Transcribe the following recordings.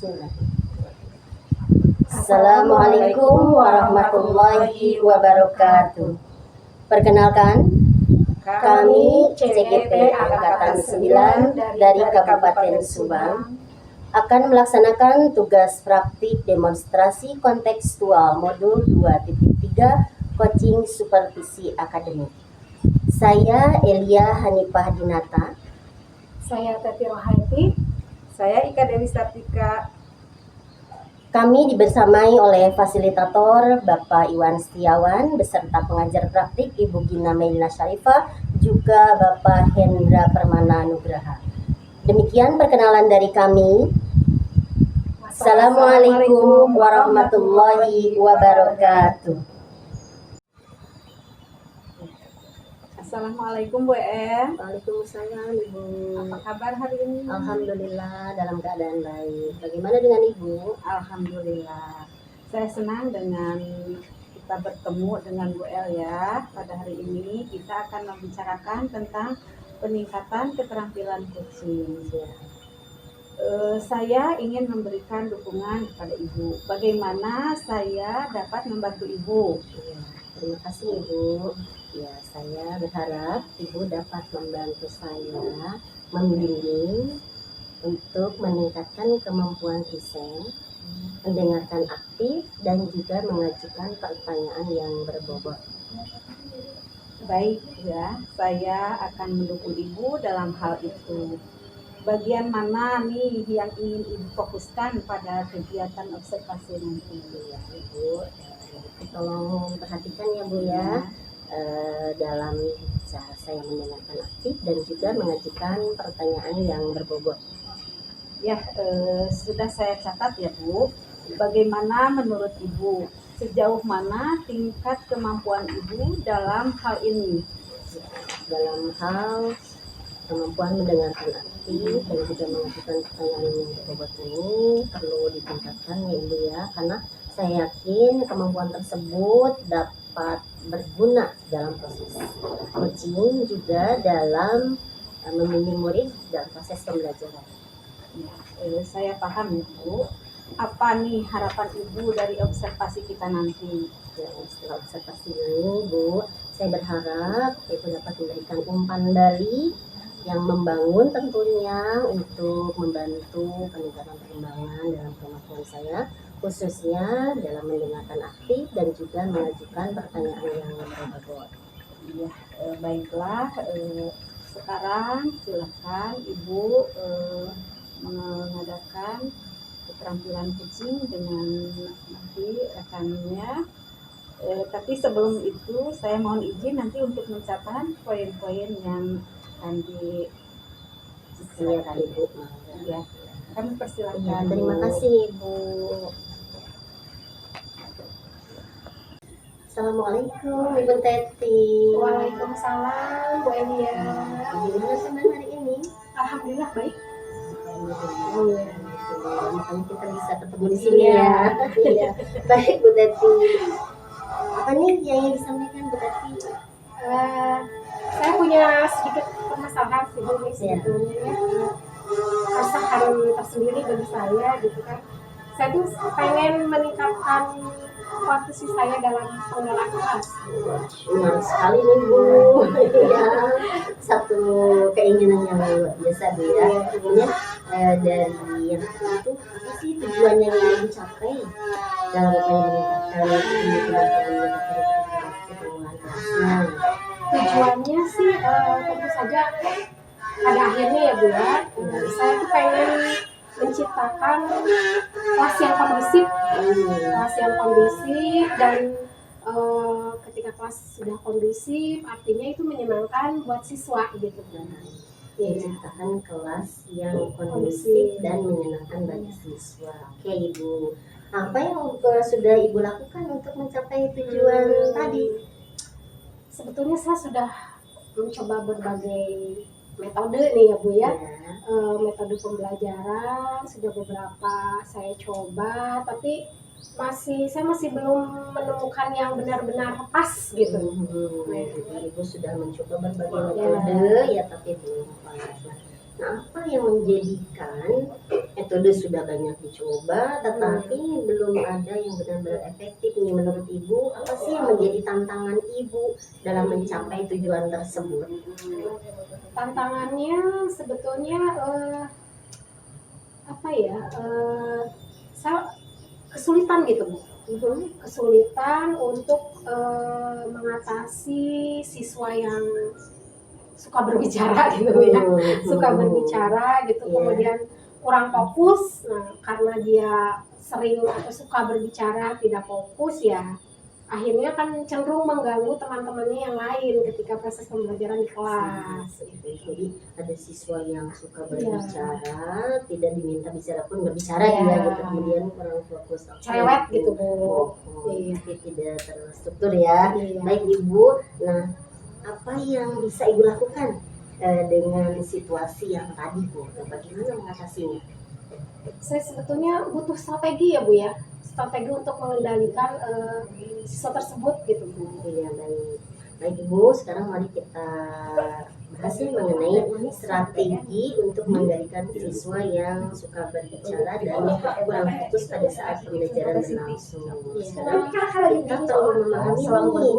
Bismillah. Assalamualaikum warahmatullahi wabarakatuh. Perkenalkan, kami CGP Angkatan 9 dari Kabupaten Subang akan melaksanakan tugas praktik demonstrasi kontekstual modul 2.3 coaching supervisi akademik. Saya Elia Hanifah Dinata. Saya Tati Rohaiti. Saya Ika Dewi Saptika. Kami dibersamai oleh fasilitator Bapak Iwan Setiawan beserta pengajar praktik Ibu Gina Melina Syarifah juga Bapak Hendra Permana Nugraha. Demikian perkenalan dari kami. Assalamualaikum warahmatullahi wabarakatuh. Assalamualaikum Bu Em. Waalaikumsalam Ibu. Apa kabar hari ini? Alhamdulillah dalam keadaan baik. Bagaimana dengan Ibu? Alhamdulillah. Saya senang dengan kita bertemu dengan Bu El ya. Pada hari ini kita akan membicarakan tentang peningkatan keterampilan coaching. Ya. Saya ingin memberikan dukungan kepada Ibu. Bagaimana saya dapat membantu Ibu? Ya, terima kasih Ibu. Ya, saya berharap Ibu dapat membantu saya membimbing untuk meningkatkan kemampuan listening, mendengarkan aktif, dan juga mengajukan pertanyaan yang berbobot. Baik ya, saya akan mendukung Ibu dalam hal itu. Bagian mana nih yang ingin Ibu fokuskan pada kegiatan observasi nanti? Ya, Ibu, tolong perhatikan ya Bu ya. Dalam cara saya mendengarkan aktif dan juga mengajukan pertanyaan yang berbobot. Ya, sudah saya catat ya Bu. Bagaimana menurut Ibu? Sejauh mana tingkat kemampuan Ibu dalam hal ini? Dalam hal kemampuan mendengarkan aktif dan juga mengajukan pertanyaan yang berbobot ini perlu ditingkatkan ya Ibu ya, karena saya yakin kemampuan tersebut dapat berguna dalam proses coaching juga dalam membimbing murid dalam proses pembelajaran. Ya, saya paham ya Bu. Apa nih harapan Ibu dari observasi kita nanti? Ya, setelah observasi ini Bu, saya berharap Ibu dapat memberikan umpan balik yang membangun tentunya untuk membantu peningkatan perkembangan dalam kemampuan saya, khususnya dalam mendengarkan aktif dan juga mengajukan pertanyaan yang berbobot. Ya, baiklah. Sekarang silakan Ibu mengadakan keterampilan coaching dengan nanti rekannya. Tapi sebelum itu saya mohon izin nanti untuk mencatat poin-poin yang akan disediakan Ibu. Ya, kami persilakan. Ya, terima kasih Ibu. Assalamualaikum Ibu Teti. Waalaikumsalam Bu Elia. Gimana senang hari ini? Alhamdulillah baik. Makanya kita bisa ketemu di sini ya. Iya. Baik Bu Teti. Apa nih yang ingin disampaikan Bu Teti? Saya punya sedikit permasalahan sih Bu sebetulnya. Keresahan tersendiri bagi saya gitu kan. Saya tuh pengen meningkatkan kualitas saya dalam penggalan kelas. Benar sekali nih Bu. Ya, satu keinginan yang luar biasa Bu ya. Tentunya dari yang itu apa sih tujuannya yang ingin dicapai dalam upaya meningkatkan kemampuan kelasnya? Tujuannya sih tentu saja pada akhirnya ya Bu ya. Saya tuh pengen menciptakan kelas yang kondusif, dan ketika kelas sudah kondusif artinya itu menyenangkan buat siswa gitu kan. Menciptakan kelas yang kondusif dan menyenangkan bagi siswa. Oke Ibu, apa yang sudah Ibu lakukan untuk mencapai tujuan tadi? Sebetulnya saya sudah mencoba berbagai metode nih ya Bu ya. Metode pembelajaran sudah beberapa saya coba, tapi saya masih belum menemukan yang benar-benar pas gitu. Ibu sudah mencoba berbagai metode ya tapi belum pas. Nah, apa yang menjadikan metode sudah banyak dicoba, tetapi belum ada yang benar-benar efektif nih. Menurut Ibu, apa sih yang menjadi tantangan Ibu dalam mencapai tujuan tersebut? Tantangannya sebetulnya apa ya? Saya kesulitan gitu, Bu. Kesulitan untuk mengatasi siswa yang suka berbicara gitu ya, suka berbicara gitu, kemudian kurang fokus. Nah, karena dia sering atau suka berbicara tidak fokus ya, akhirnya kan cenderung mengganggu teman-temannya yang lain ketika proses pembelajaran di kelas. Jadi ada siswa yang suka berbicara, tidak diminta bicara pun berbicara ya, gitu. Kemudian kurang fokus, Cerewet gitu, Bu. Tapi tidak terstruktur ya. Baik Ibu, nah apa yang bisa Ibu lakukan dengan situasi yang tadi Bu? Bagaimana mengatasinya? Saya sebetulnya butuh strategi ya Bu ya, strategi untuk mengendalikan siswa tersebut gitu Bu. Iya, baik Ibu, sekarang mari kita bahas mengenai strategi untuk mengendalikan siswa yang suka berbicara dan kurang fokus pada saat pembelajaran berlangsung. Sekarang kita perlu memahami nih,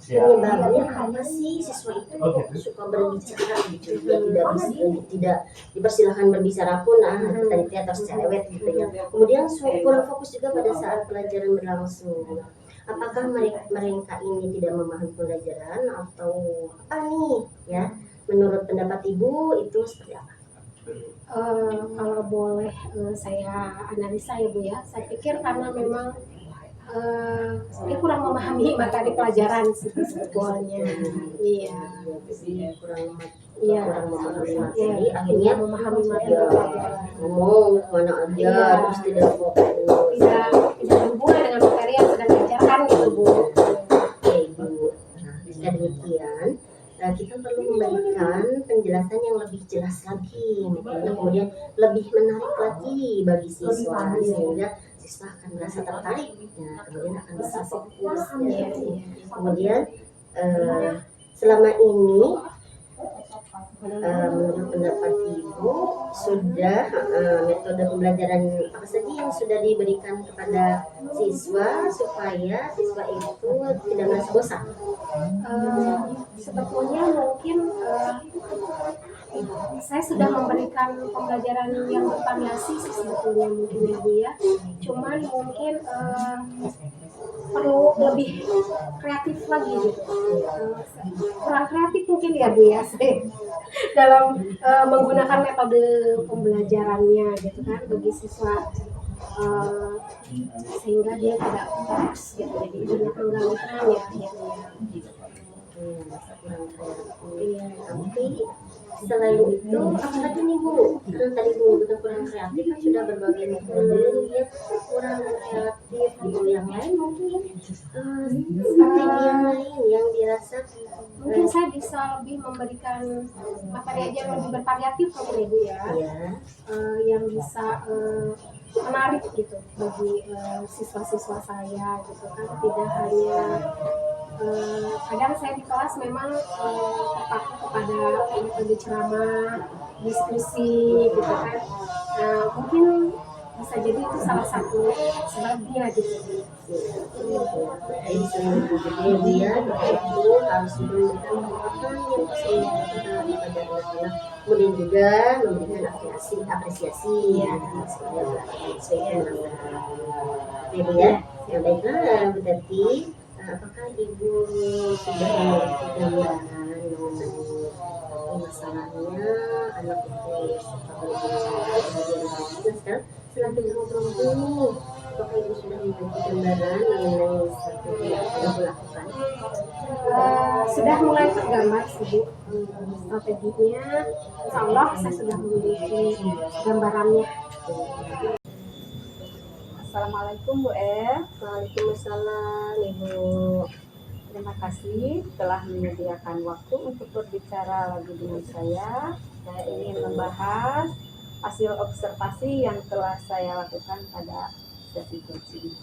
penyebabnya apa sih siswa itu suka berbicara gitu, tidak dipersilahkan berbicara pun tadi terus cerewet gitu ya. Kemudian kurang fokus juga pada saat pelajaran berlangsung. Apakah mereka ini tidak memahami pelajaran atau apa nih ya? Menurut pendapat Ibu itu seperti apa? Kalau boleh saya analisa ya Bu ya, saya pikir karena memang dia kurang memahami materi pelajaran sebetulnya. Iya. Kurang memahami materi, akhirnya memahami materi pelajaran. Ngomong kemana aja, terus tidak fokus. Tidak berhubungan dengan materi yang sedang diajarkan gitu Bu. Oke Bu, nah jika demikian kita perlu memberikan penjelasan yang lebih jelas lagi, kemudian lebih menarik lagi bagi siswa sehingga siswa akan merasa tertarik, kemudian akan bisa fokus. Kemudian selama ini menurut pendapat Ibu sudah metode pembelajaran apa saja yang sudah diberikan kepada siswa supaya siswa itu tidak merasa bosan? Sebetulnya mungkin saya sudah memberikan pembelajaran yang bervariasi sih sebetulnya mungkin ya Bu ya. Cuman mungkin perlu lebih kreatif lagi gitu. Kurang kreatif mungkin ya Bu ya dalam menggunakan metode pembelajarannya gitu kan bagi siswa, sehingga dia tidak fokus gitu, jadi banyak mengganggu ya. Tapi selain itu apa lagi nih Bu? Karena tadi Bu menyebutkan kurang kreatif, kan sudah berbagai metode dia kurang kreatif gitu. Yang lain mungkin strategi yang lain yang dirasa mungkin saya bisa lebih memberikan materi aja yang lebih bervariatif mungkin ya Bu ya, yang bisa menarik gitu bagi siswa-siswa saya gitu kan, tidak hanya kadang saya di kelas memang terpaku kepada metode ceramah, diskusi gitu kan. Nah, mungkin bisa jadi itu salah satu sebabnya gitu. Jadi selanjutnya dia itu harus memberikan penguatan yang sesuai kepada anak-anak, kemudian juga memberikan apresiasi ya sesuai dengan ya. Yang baiklah berarti apakah Ibu sudah memiliki gambaran mengenai masalahnya anak itu suka berbicara, kemudian sekarang selanjutnya ngobrol-ngobrol nih, apakah Ibu sudah memiliki gambaran mengenai strategi yang sudah dilakukan? Sudah mulai tergambar sih Bu strateginya. Insya Allah saya sudah memiliki gambarannya. Assalamualaikum Bu Waalaikumsalam Ibu. Terima kasih telah menyediakan waktu untuk berbicara lagi dengan saya. Saya ingin membahas hasil observasi yang telah saya lakukan pada sesi coaching.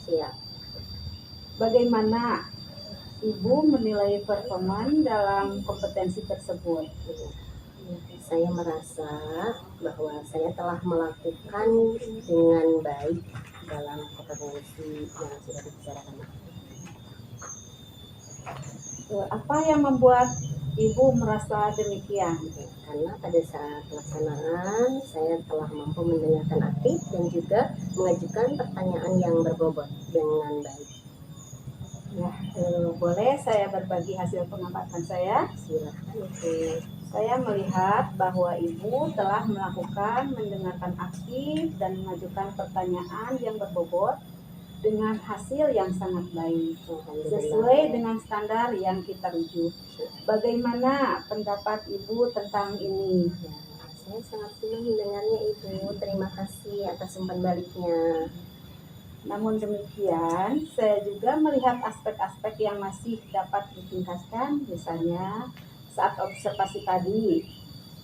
Bagaimana Ibu menilai performa dalam kompetensi tersebut? Saya merasa bahwa saya telah melakukan dengan baik dalam kompetensi yang sudah dibicarakan. Apa yang membuat Ibu merasa demikian? Karena pada saat pelaksanaan saya telah mampu mendengarkan aktif dan juga mengajukan pertanyaan yang berbobot dengan baik. Ya, boleh saya berbagi hasil pengamatan saya? Silakan Ibu. Saya melihat bahwa Ibu telah melakukan mendengarkan aktif dan mengajukan pertanyaan yang berbobot dengan hasil yang sangat baik, sesuai dengan standar yang kita rujuk. Bagaimana pendapat Ibu tentang ini? Ya, saya sangat senang mendengarnya Ibu. Terima kasih atas umpan baliknya. Namun demikian, saya juga melihat aspek-aspek yang masih dapat ditingkatkan, misalnya saat observasi tadi.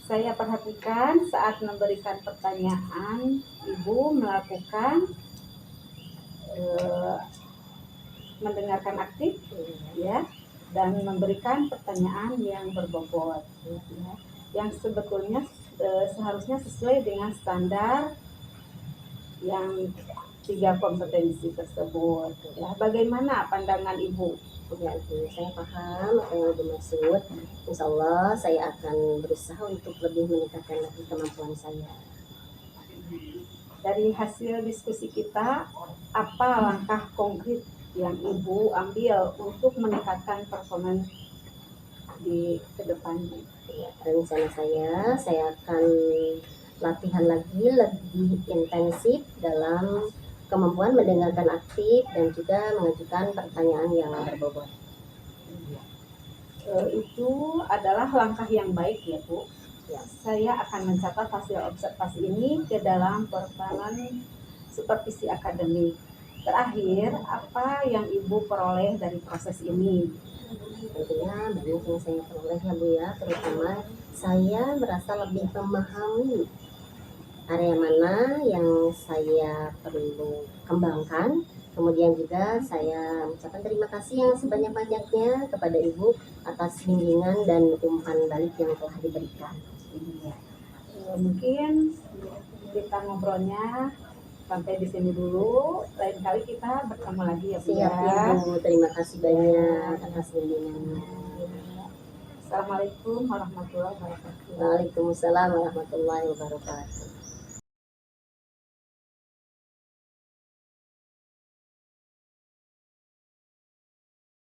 Saya perhatikan saat memberikan pertanyaan, Ibu melakukan mendengarkan aktif, ya, dan memberikan pertanyaan yang berbobot, ya, yang sebetulnya seharusnya sesuai dengan standar yang 3 kompetensi tersebut. Ya, bagaimana pandangan Ibu? Ya Ibu, saya paham apa yang Ibu maksud. Insya Allah saya akan berusaha untuk lebih meningkatkan lagi kemampuan saya. Dari hasil diskusi kita, apa langkah konkret yang Ibu ambil untuk meningkatkan performa di kedepannya? Ya, rencana saya akan latihan lagi lebih intensif dalam kemampuan mendengarkan aktif dan juga mengajukan pertanyaan yang berbobot. Itu adalah langkah yang baik ya Bu. Ya. Saya akan mencatat hasil observasi ini ke dalam pertahanan supervisi akademik. Terakhir, apa yang Ibu peroleh dari proses ini? Tentunya banyak yang saya peroleh ya Bu ya, terutama saya merasa lebih memahami area mana yang saya perlu kembangkan. Kemudian juga saya mengucapkan terima kasih yang sebanyak-banyaknya kepada Ibu atas bimbingan dan umpan balik yang telah diberikan. Mungkin kita ngobrolnya sampai di sini dulu. Lain kali kita bertemu lagi ya Bu. Siap Ibu, terima kasih banyak atas bimbingannya. Assalamualaikum warahmatullahi wabarakatuh. Waalaikumsalam warahmatullahi wabarakatuh.